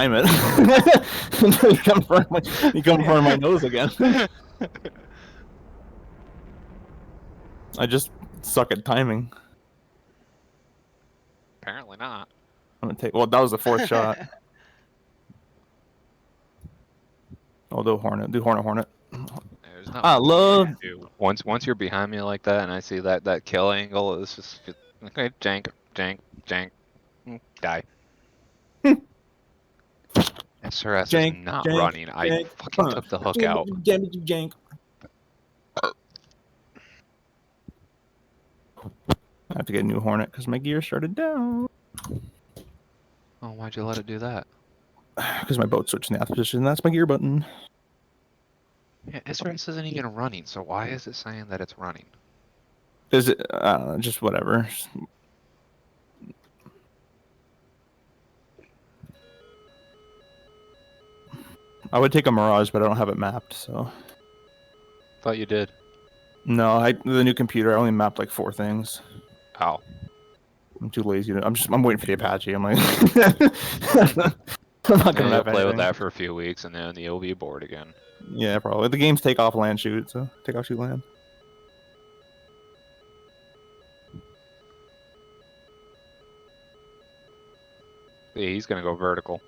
time it. You come for my nose again. I just suck at timing. Apparently not. I'm gonna take. Well, that was the fourth shot. I'll do Hornet. Do Hornet. There's not I much love. you can do. Once you're behind me like that, and I see that kill angle, it's just okay. Jank. Die. SRS is not running. I fucking took the hook out. Jank. I have to get a new Hornet because my gear started down. Oh, why'd you let it do that? Because my boat switched in the position. That's my gear button. Yeah, SRS isn't even running, so why is it saying that it's running? Is it? Just whatever. I would take a Mirage, but I don't have it mapped, so. Thought you did. No, the new computer, I only mapped like 4 things. Oh. I'm too lazy. I'm waiting for the Apache. I'm like, I'm not gonna You'll map play anything. with that for a few weeks, and then you'll be bored again. Yeah, probably. The game's take off, land, shoot. So take off, shoot, land. Yeah, he's gonna go vertical.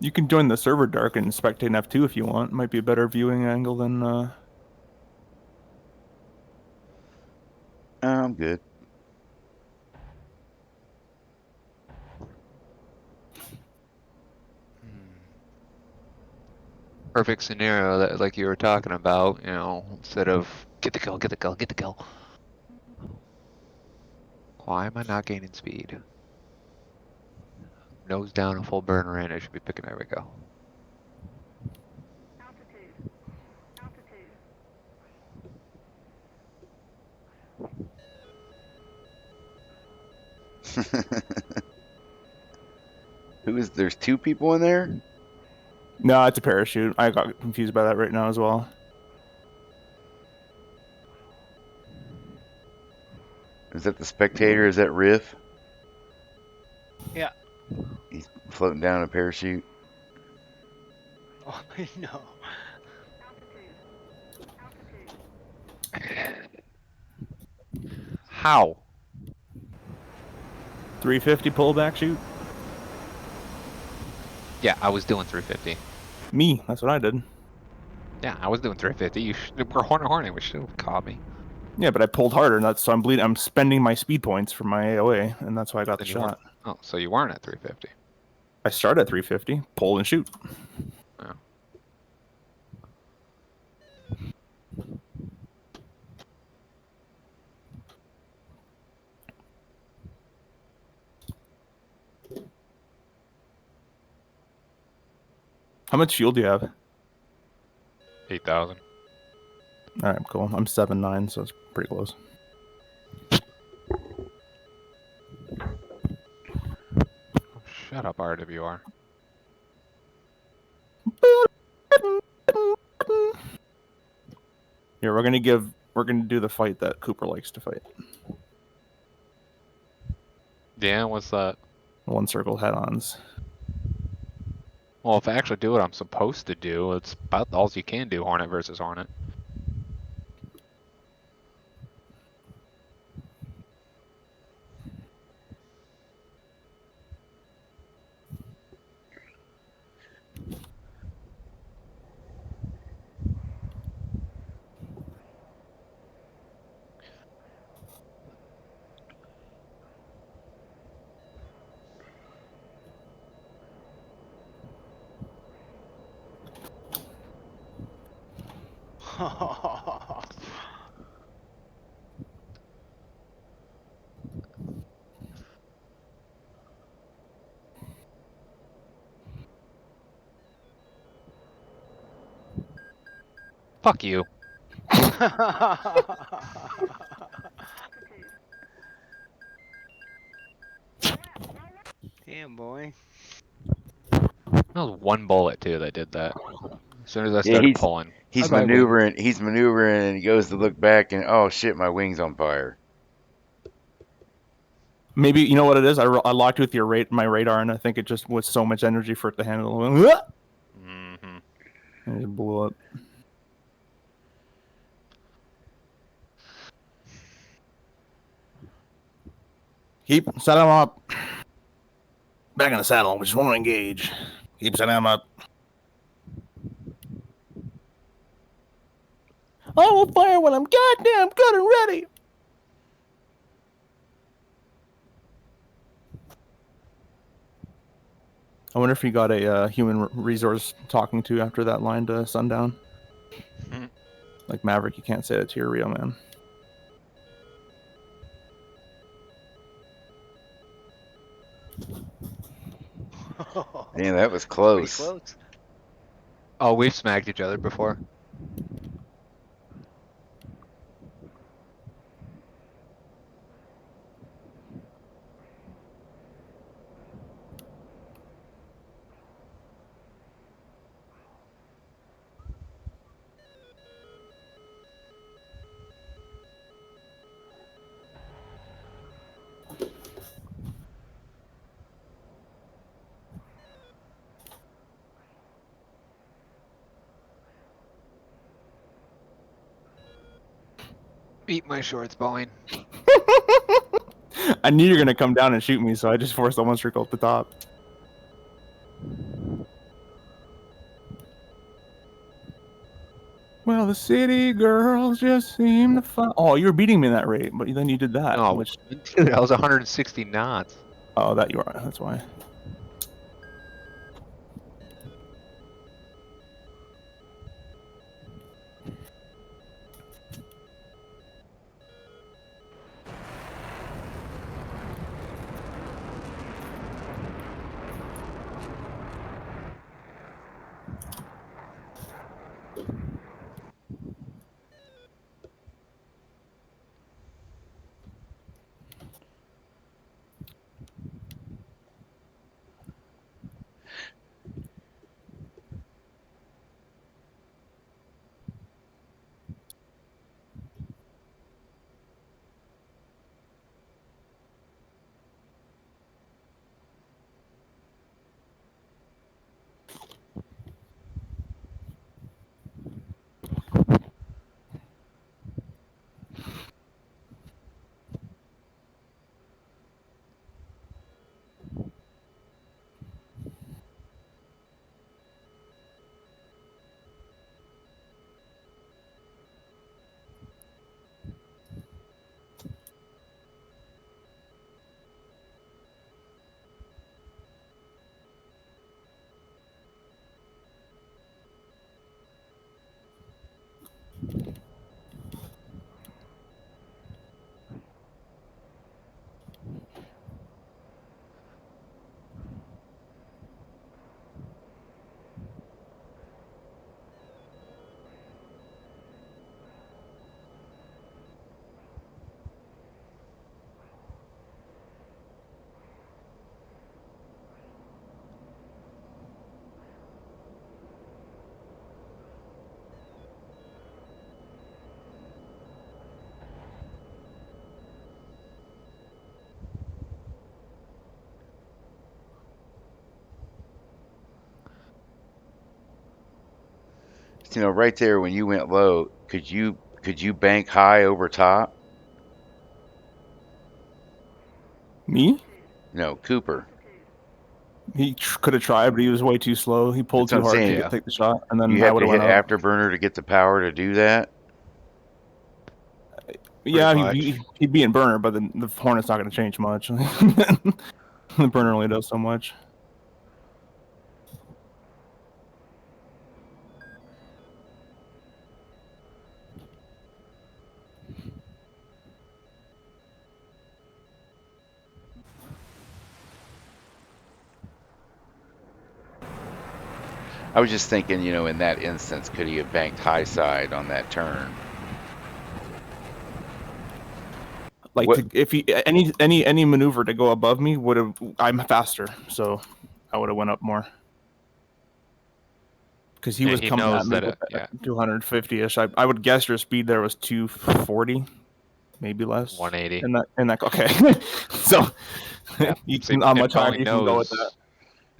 You can join the server dark and spectate F2 if you want. Might be a better viewing angle than. I'm good. Perfect scenario that, like you were talking about, you know, instead of get the kill. Why am I not gaining speed? Nose down and full burner in. I should be picking. There we go. There's 2 people in there? No, it's a parachute. I got confused by that right now as well. Is that the spectator? Is that Riff? Yeah. He's floating down a parachute. Oh, no. How? 350 pullback shoot. Yeah, I was doing 350. Me, that's what I did. Yeah, I was doing 350. You were Hornet, which should have caught me. Yeah, but I pulled harder, and so I'm bleeding. I'm spending my speed points for my AOA, and that's why I got the shot. Oh, so you weren't at 350. I started at 350, pull and shoot. Oh. How much fuel do you have? 8,000. All right, cool. I'm 7.9, so it's pretty close. Shut up, RWR. Here, we're gonna do the fight that Cooper likes to fight. Yeah, what's that? One circle head-ons. Well, if I actually do what I'm supposed to do, it's about all you can do, Hornet versus Hornet. Fuck you. Damn, boy. That was one bullet, too, that did that. As soon as I Yeah, started pulling. he's Bye-bye, wing. maneuvering. He's maneuvering, and he goes to look back, and oh shit, my wing's on fire. Maybe you know what it is. I locked with my radar, and I think it just was so much energy for it to handle. And it blew up. Set him up. Back in the saddle. We just want to engage. Keep setting him up. I will fire when I'm goddamn good and ready. I wonder if he got a human resource talking to after that line to Sundown. Like Maverick, you can't say that to your real man. Damn, that was Pretty close. close. Oh, we've smacked each other before. Eat my shorts, Boeing. I knew you were gonna come down and shoot me, so I just forced the one circle at the top. Well, the city girls just seem to find. Oh, you were beating me in that rate, but then you did that. No, Which... dude, I was 160 knots. Oh, that you are. That's why. You know, right there when you went low, could you bank high over top? Me? No, Cooper. He could have tried, but he was way too slow. He pulled That's what too I'm hard saying. to take the shot, and Do then you I have would to have hit went up. afterburner to get the power to do that? Yeah, much. he'd be in burner, but the Hornet's not going to change much. The burner only does so much. I was just thinking, you know, in that instance, could he have banked high side on that turn? Like if he any maneuver to go above me would have. I'm faster, so I would have went up more. because he Yeah, was he coming at knows me that with it- yeah. 250-ish. I would guess your speed there was 240, maybe less. 180. And that okay. So Yeah. you See, can, how and much higher Boeing you can go with that? knows.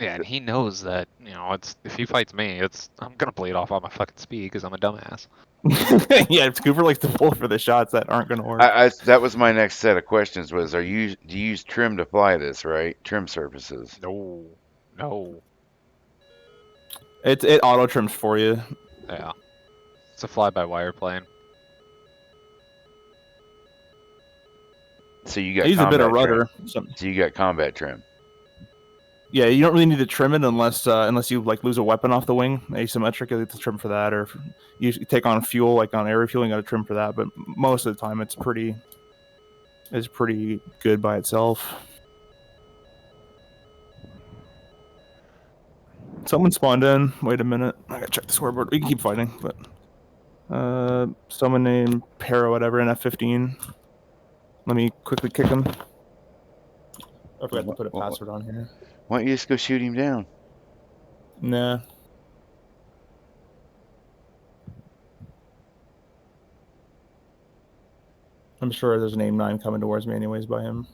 Yeah, and he knows that it's if he fights me, I'm gonna bleed off all my fucking speed because I'm a dumbass. Yeah, it's Cooper likes to pull for the shots that aren't gonna work. That was my next set of questions. Was do you use trim to fly this, right? Trim surfaces. No. It auto trims for you. Yeah. It's a fly-by-wire plane. So you I got use a bit of combat trim. rudder. So, So you got combat trim. yeah, you don't really need to trim it unless you like lose a weapon off the wing, asymmetric. You have to trim for that, or if you take on fuel like on air refueling, you got to trim for that. But most of the time, it's pretty good by itself. Someone spawned in. Wait a minute, I gotta check the scoreboard. We can keep fighting, but someone named Para whatever in F-15. Let me quickly kick him. I forgot to put a password on here. Why don't you just go shoot him down? Nah. I'm sure there's an AIM-9 coming towards me anyways by him.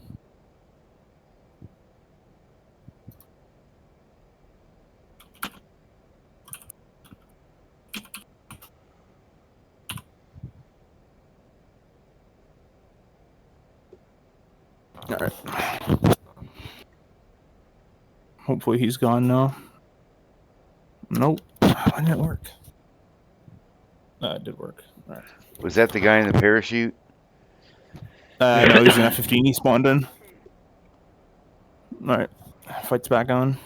Alright. Hopefully he's gone now. Nope. Why didn't it work? It did work. Alright. Was that the guy in the parachute? No, he's in F-15. He spawned in. Alright. Fight's back on.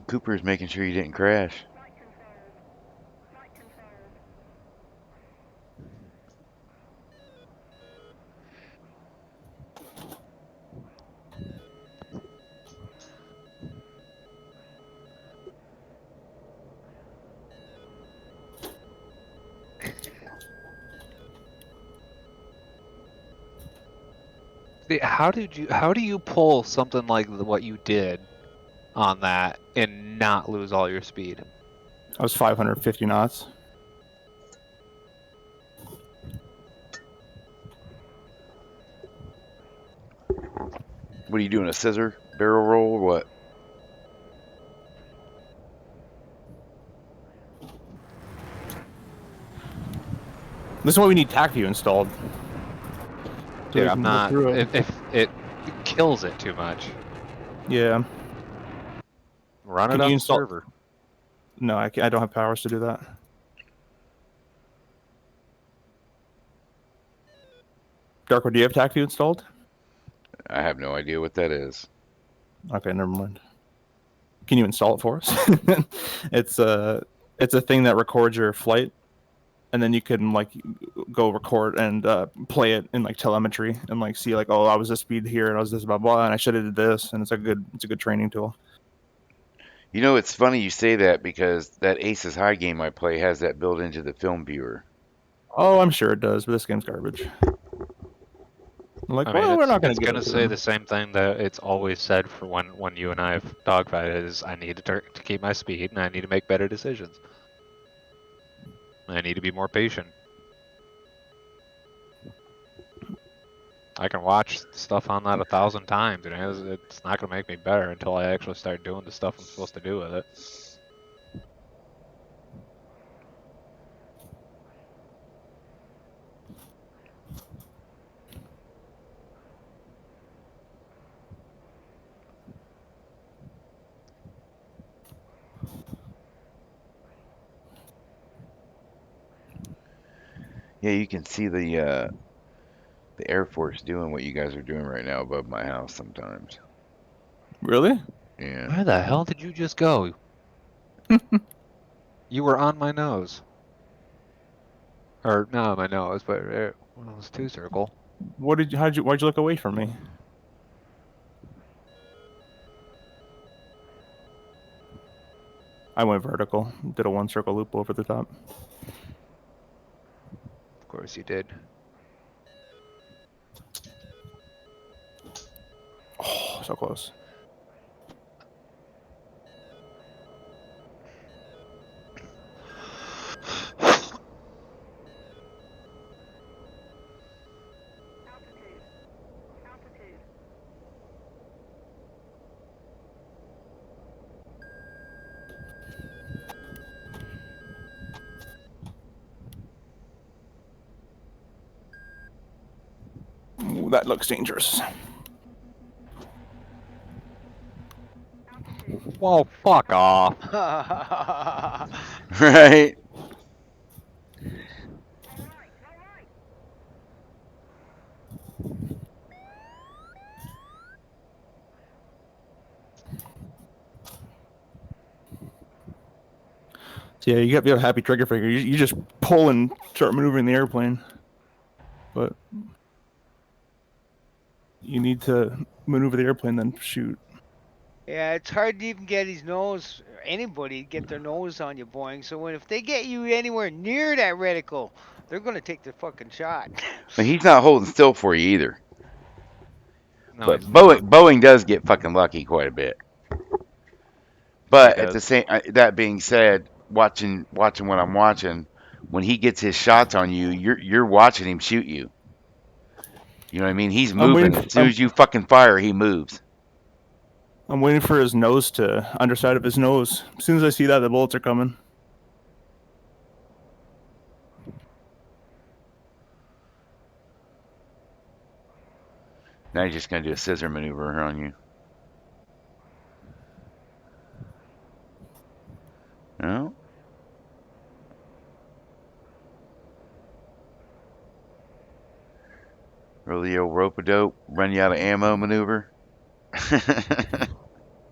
Cooper's making sure you didn't crash. How do you pull something like what you did on that and not lose all your speed? I was 550 knots. What are you doing? A scissor barrel roll or what? This is why we need TAC view installed. So Dude, we I'm can look not. through it. If it kills it too much, Yeah. run Can it you off the install- server. No, I don't have powers to do that. Darko, do you have TAC view installed? I have no idea what that is. Okay, never mind. Can you install it for us? It's a thing that records your flight, and then you can like go record and play it in like telemetry and like see like, oh, I was this speed here and I was this blah blah and I should have did this, and it's a good training tool. You know, it's funny you say that because that Aces High game I play has that built into the film viewer. Oh, I'm sure it does, but this game's garbage. Like, I mean, well, we're not it's gonna gonna say the same thing that it's always said for when you and I have dogfighted is I need to keep my speed and I need to make better decisions. I need to be more patient. I can watch stuff on that 1,000 times, and it's not gonna make me better until I actually start doing the stuff I'm supposed to do with it. Yeah, you can see the Air Force doing what you guys are doing right now above my house sometimes. Really? Yeah. Where the hell did you just go? You were on my nose. Or not on my nose, but it was 2-circle. Why'd you look away from me? I went vertical, did a 1-circle loop over the top. Of course you did. Oh, so close. that looks dangerous. Whoa, fuck off. Right? So yeah, you got to be a happy trigger finger. You just pull and start maneuvering the airplane, but you need to maneuver the airplane then shoot. Yeah, it's hard to even get his nose, or anybody get their nose on you, Boeing. So if they get you anywhere near that reticle, they're gonna take the fucking shot. But he's not holding still for you either. No, But he's not. Boeing does get fucking lucky quite a bit. But at the does. same, that being said, watching what I'm watching, when he gets his shots on you, you're watching him shoot you. You know what I mean? He's I'm waiting. moving. As soon as you fucking fire, he moves. I'm waiting for his nose to underside of his nose. As soon as I see that, the bullets are coming. Now he's just gonna do a scissor maneuver on you. No. Really old rope-a-dope, run you out of ammo maneuver.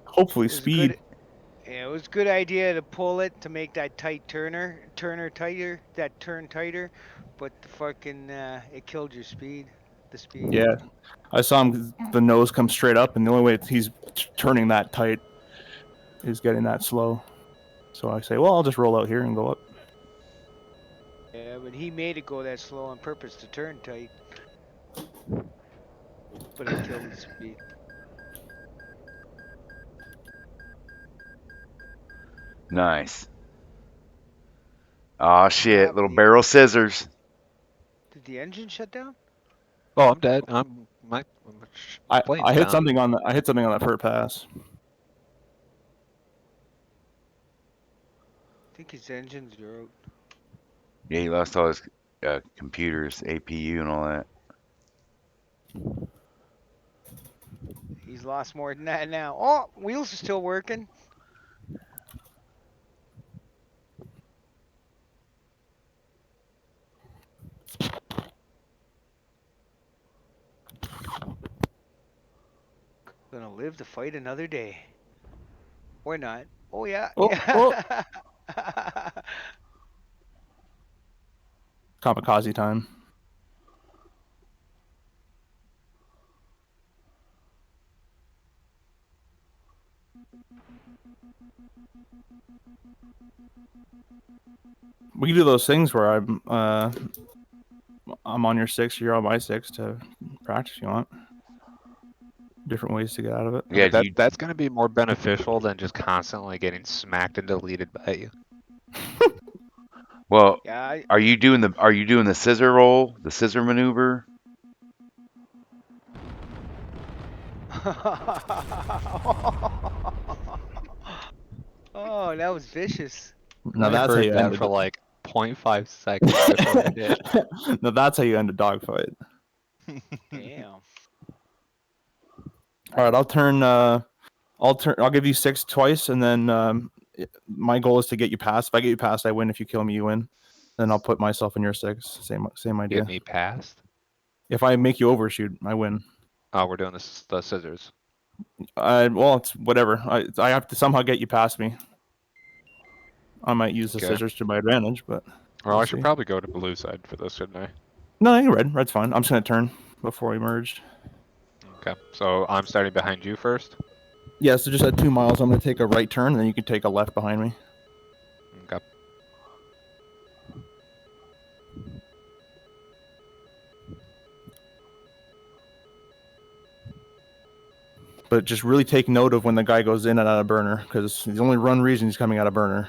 Hopefully, It was speed. good. Yeah, it was a good idea to pull it to make that turn tighter, but the fucking it killed your speed. The speed. Yeah, I saw him. The nose come straight up, and the only way he's turning that tight is getting that slow. So I say, well, I'll just roll out here and go up. Yeah, but he made it go that slow on purpose to turn tight. But it killed his speed. Nice. Oh shit! Little Probably. barrel scissors. Did the engine shut down? Oh, I'm dead. My plane's I hit down. something on that first pass. I think his engines are out. Yeah, he lost all his computers, APU, and all that. He's lost more than that now. Oh, wheels are still working. Gonna live to fight another day. Or not. Oh yeah. Oh, Yeah. Kamikaze time. We can do those things where I'm on your six, you're on my six to practice if you want. Different ways to get out of it. Yeah, But that's going to be more beneficial than just constantly getting smacked and deleted by you. well, Yeah. are you doing the scissor roll, the scissor maneuver? Oh, that was vicious. Now I that's how heard you that end for it. like 0.5 seconds before you did. Now that's how you end a dogfight. Damn. All right, I'll turn. I'll give you six twice, and then my goal is to get you past. If I get you past, I win. If you kill me, you win. Then I'll put myself in your six. Same idea. Get me past. If I make you overshoot, I win. Oh, we're doing this the scissors. Well, it's whatever. I have to somehow get you past me. I might use the Okay. scissors to my advantage, but Well, we'll I should see. probably go to blue side for this, shouldn't I? No, you're red. Red's fine. I'm just gonna turn before we merged. Okay. So I'm starting behind you first. Yeah, so just at 2 miles, I'm gonna take a right turn, and then you can take a left behind me. Okay. But just really take note of when the guy goes in and out of burner, because the only one reason he's coming out of burner.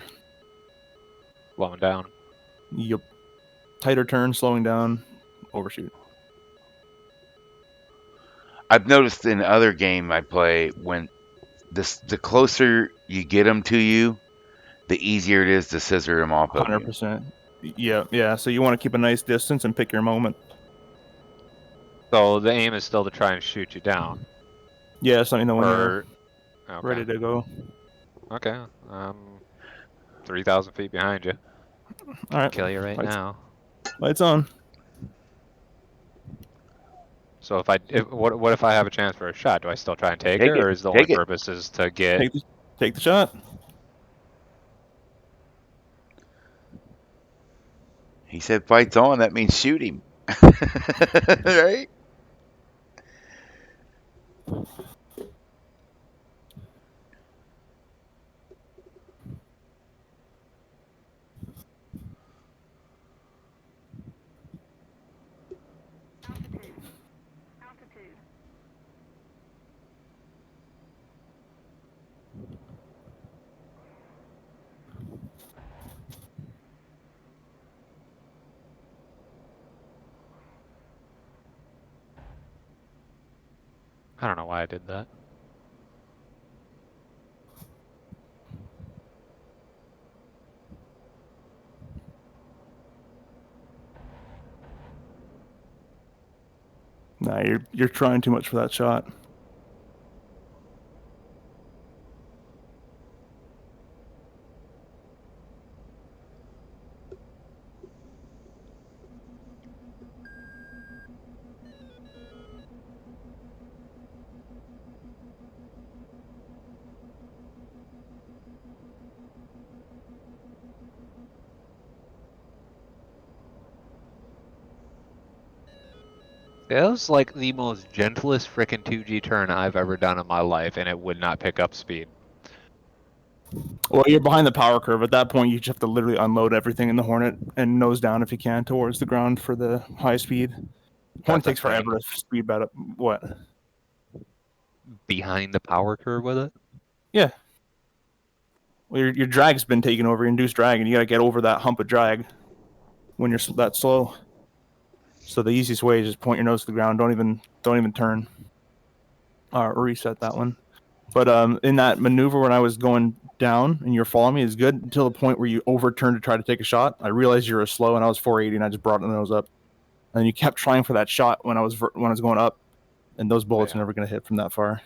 Slowing down. Yep. Tighter turn, slowing down, overshoot. I've noticed in other game I play when the closer you get them to you, the easier it is to scissor them off of you. 100%. Yeah. So you want to keep a nice distance and pick your moment. So the aim is still to try and shoot you down. Yeah, so you know when you're Or okay. ready to go. Okay. 3,000 feet behind you. All right. Kill you right now. Lights on. So what if I have a chance for a shot? Do I still try and take it, Take it. or is the only Take it. purpose is to get? Take the shot. He said fight's on. That means shoot him. Right? I don't know why I did that. Nah, you're trying too much for that shot. It was like the most gentlest frickin' 2G turn I've ever done in my life, and it would not pick up speed. Well, you're behind the power curve. At that point, you just have to literally unload everything in the Hornet and nose down if you can towards the ground for the high speed. Hornet That's a takes forever to speed back up. What? Behind the power curve with it? Yeah. Well, your drag's been taken over, your induced drag, and you gotta get over that hump of drag when you're that slow. So the easiest way is just point your nose to the ground. Don't even turn. Or reset that one. But in that maneuver when I was going down and you're following me is good until the point where you overturned to try to take a shot. I realized you were slow and I was 480 and I just brought the nose up. And you kept trying for that shot when I was going up, and those bullets are never going to hit from that far.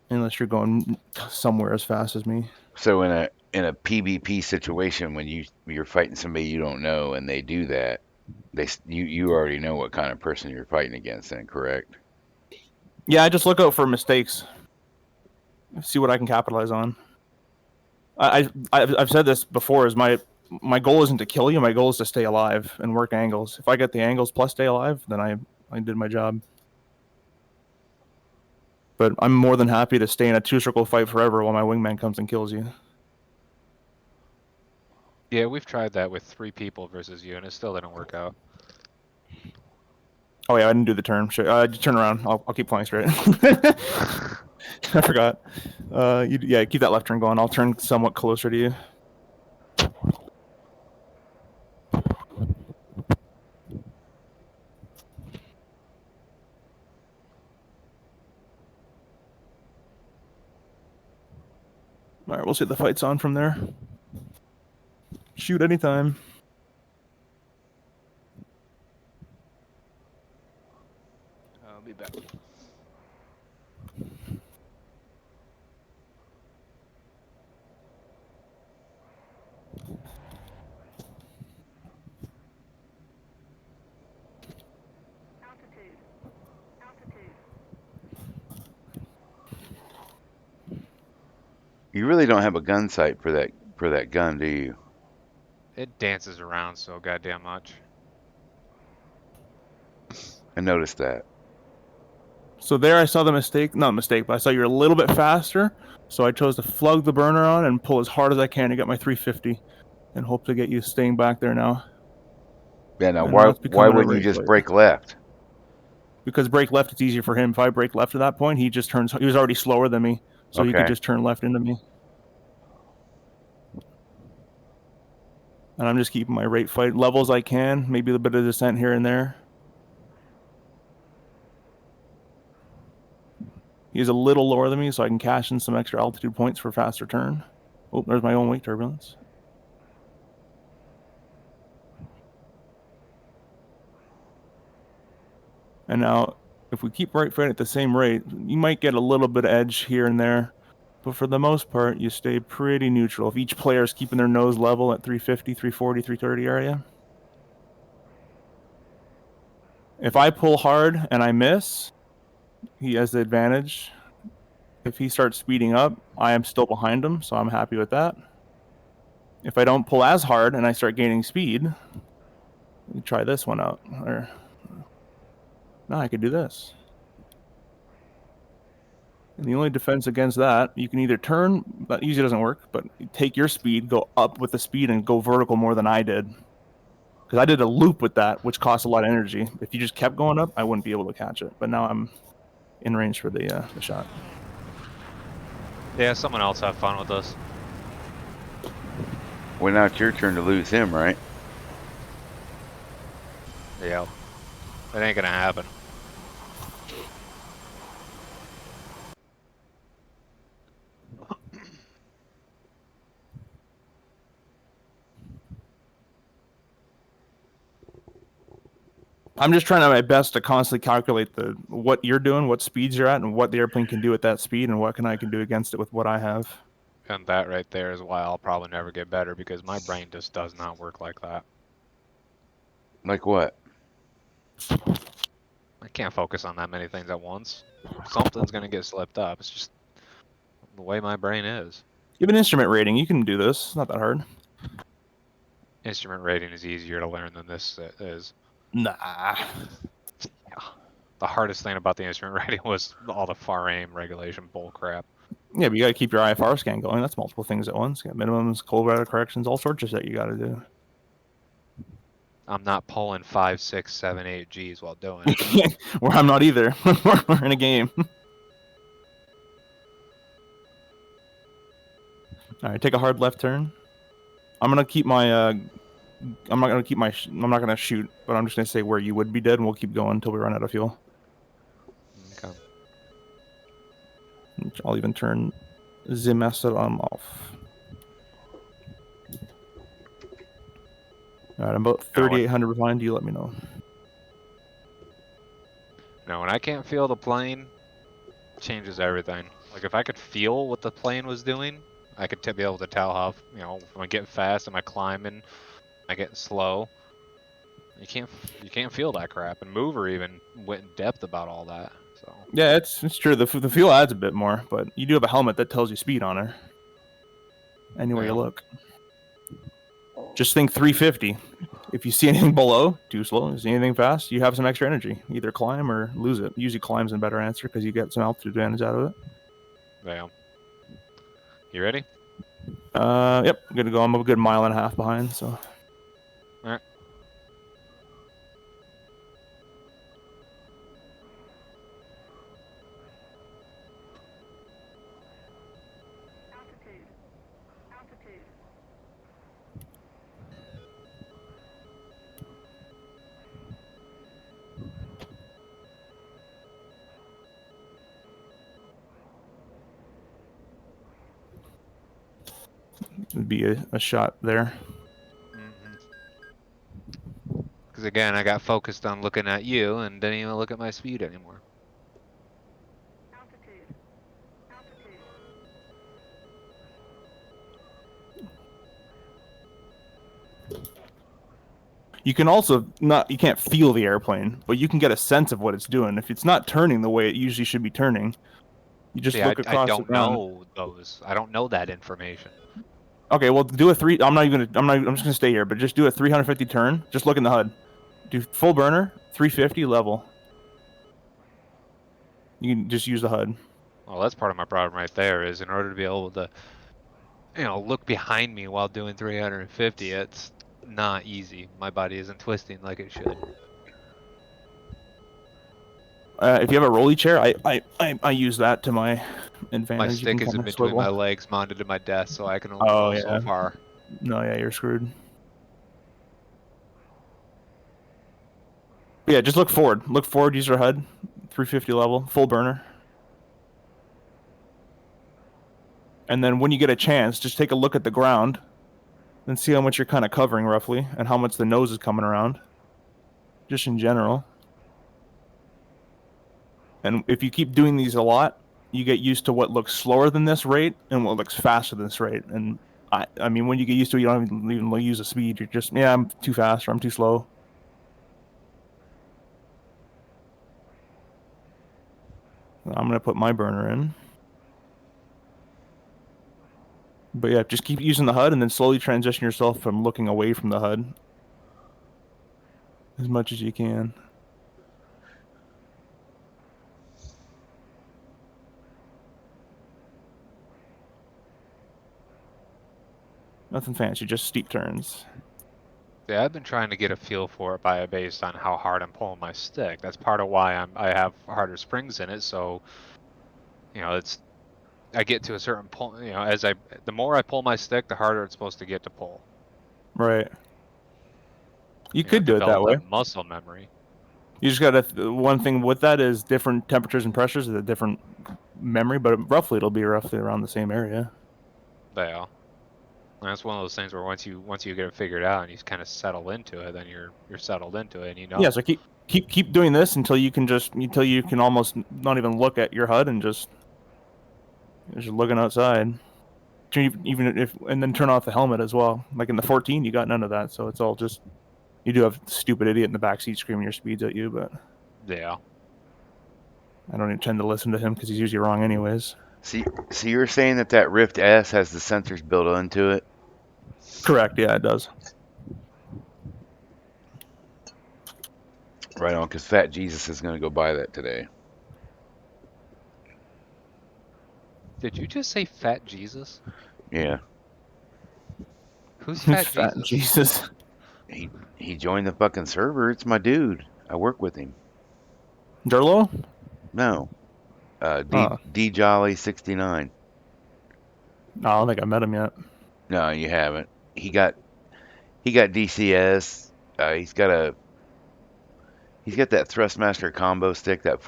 Unless you're going somewhere as fast as me. So in a PvP situation, when you're fighting somebody you don't know and they do that, you already know what kind of person you're fighting against. Then correct? Yeah, I just look out for mistakes. See what I can capitalize on. I've said this before. Is my goal isn't to kill you. My goal is to stay alive and work angles. If I get the angles plus stay alive, then I did my job. But I'm more than happy to stay in a two-circle fight forever while my wingman comes and kills you. Yeah, we've tried that with 3 people versus you, and it still didn't work out. Oh yeah, I didn't do the turn. Sure. Just turn around. I'll keep flying straight. I forgot. Yeah, keep that left turn going. I'll turn somewhat closer to you. All right, we'll see if the fight's on from there. Shoot anytime. I'll be back. You really don't have a gun sight for that gun, do you? It dances around so goddamn much. I noticed that. So there I saw the mistake. Not mistake, but I saw you're a little bit faster. So I chose to flug the burner on and pull as hard as I can to get my 350 and hope to get you staying back there now. Yeah. Now, And now it's why becoming a wouldn't you race just fight. break left? Because break left, it's easier for him. If I break left at that point, he just turns. He was already slower than me, so he could Okay. just turn left into me. And I'm just keeping my rate fight level as I can. Maybe a bit of descent here and there. He's a little lower than me, so I can cash in some extra altitude points for faster turn. Oh, there's my own weight turbulence. And now, if we keep right foot at the same rate, you might get a little bit of edge here and there. But for the most part, you stay pretty neutral. If each player is keeping their nose level at 350, 340, 330 area. If I pull hard and I miss, he has the advantage. If he starts speeding up, I am still behind him, so I'm happy with that. If I don't pull as hard and I start gaining speed, let me try this one out. Or now I could do this. And the only defense against that, you can either turn, that usually doesn't work, but take your speed, go up with the speed, and go vertical more than I did. Because I did a loop with that, which costs a lot of energy. If you just kept going up, I wouldn't be able to catch it. But now I'm in range for the shot. Yeah, someone else have fun with this. Well, now it's your turn to lose him, right? Yeah. It ain't gonna happen. I'm just trying my best to constantly calculate what you're doing, what speeds you're at, and what the airplane can do at that speed, and what I can do against it with what I have. And that right there is why I'll probably never get better, because my brain just does not work like that. Like what? I can't focus on that many things at once. Something's gonna get slipped up. It's just the way my brain is. You have an instrument rating. You can do this. It's not that hard. Instrument rating is easier to learn than this is. Nah. Yeah. The hardest thing about the instrument rating was all the far aim regulation bullcrap. Yeah, but you got to keep your IFR scan going. That's multiple things at once. You got minimums, cold weather corrections, all sorts of shit you got to do. I'm not pulling 5, 6, 7, 8 Gs while doing it. Where I'm not either. We're in a game. All right, take a hard left turn. I'm gonna keep my. I'm not gonna keep my. I'm not gonna shoot, but I'm just gonna say where you would be dead, and we'll keep going until we run out of fuel. Okay. I'll even turn the master arm off. All right, I'm about 3,800 behind. You let me know. No, when I can't feel the plane, changes everything. Like if I could feel what the plane was doing, I could be able to tell how, am I getting fast, am I climbing, am I getting slow? You can't feel that crap, and Mover even went in depth about all that. So yeah, it's true. The fuel adds a bit more, but you do have a helmet that tells you speed on her. Anywhere you look. Just think 350. If you see anything below, too slow. See anything fast, you have some extra energy. Either climb or lose it. Usually climb's a better answer because you get some altitude advantage out of it. Yeah. You ready? Yep. I'm gonna go. I'm a good mile and a half behind. So. All right. Would be a shot there. Because again, I got focused on looking at you and didn't even look at my speed anymore. You can also you can't feel the airplane, but you can get a sense of what it's doing. If it's not turning the way it usually should be turning, you just look across I the don't ground. know those. I don't know that information. Okay, well, do a three. I'm just gonna stay here, but just do a 350 turn. Just look in the HUD. Do full burner, 350 level. You can just use the HUD. Well, that's part of my problem right there. Is in order to be able to, look behind me while doing 350, it's not easy. My body isn't twisting like it should. If you have a rolly chair, I use that to my advantage. My You stick can is in kinda between swivel. my legs, mounted to my desk, so I can only go so far. No, yeah, you're screwed. But yeah, just look forward. Look forward, use your HUD. 350 level, full burner. And then when you get a chance, just take a look at the ground and see how much you're kind of covering roughly and how much the nose is coming around. Just in general. And if you keep doing these a lot, you get used to what looks slower than this rate and what looks faster than this rate. And I mean, when you get used to it, you don't even use a speed. You're just, yeah, I'm too fast or I'm too slow. I'm gonna put my burner in. But yeah, just keep using the HUD and then slowly transition yourself from looking away from the HUD as much as you can. Nothing fancy, just steep turns. Yeah, I've been trying to get a feel for it based on how hard I'm pulling my stick. That's part of why I have harder springs in it. So, you know, I get to a certain point. You know, the more I pull my stick, the harder it's supposed to get to pull. Right. You You know, could do it that develop way. that muscle memory. You just gotta. One thing with that is different temperatures and pressures is a different memory, but roughly it'll be roughly around the same area. Yeah. And that's one of those things where once you get it figured out and you kind of settle into it, then you're settled into it and you know. Yeah. So keep doing this until you can almost not even look at your HUD and just looking outside. Even if and then turn off the helmet as well. Like in the 14, you got none of that, so it's all just you do have stupid idiot in the backseat screaming your speeds at you, but Yeah. I don't intend to listen to him because he's usually wrong anyways. See, you're saying that Rift S has the sensors built into it? Correct. Yeah, it does. Right on, because Fat Jesus is going to go buy that today. Did you just say Fat Jesus? Yeah. Who's Fat Fat Jesus? Jesus. He joined the fucking server. It's my dude. I work with him. Durlo? No. Oh. D Jolly 69. No, I don't think I met him yet. No, you haven't. He got DCS. He's got that Thrustmaster combo stick, that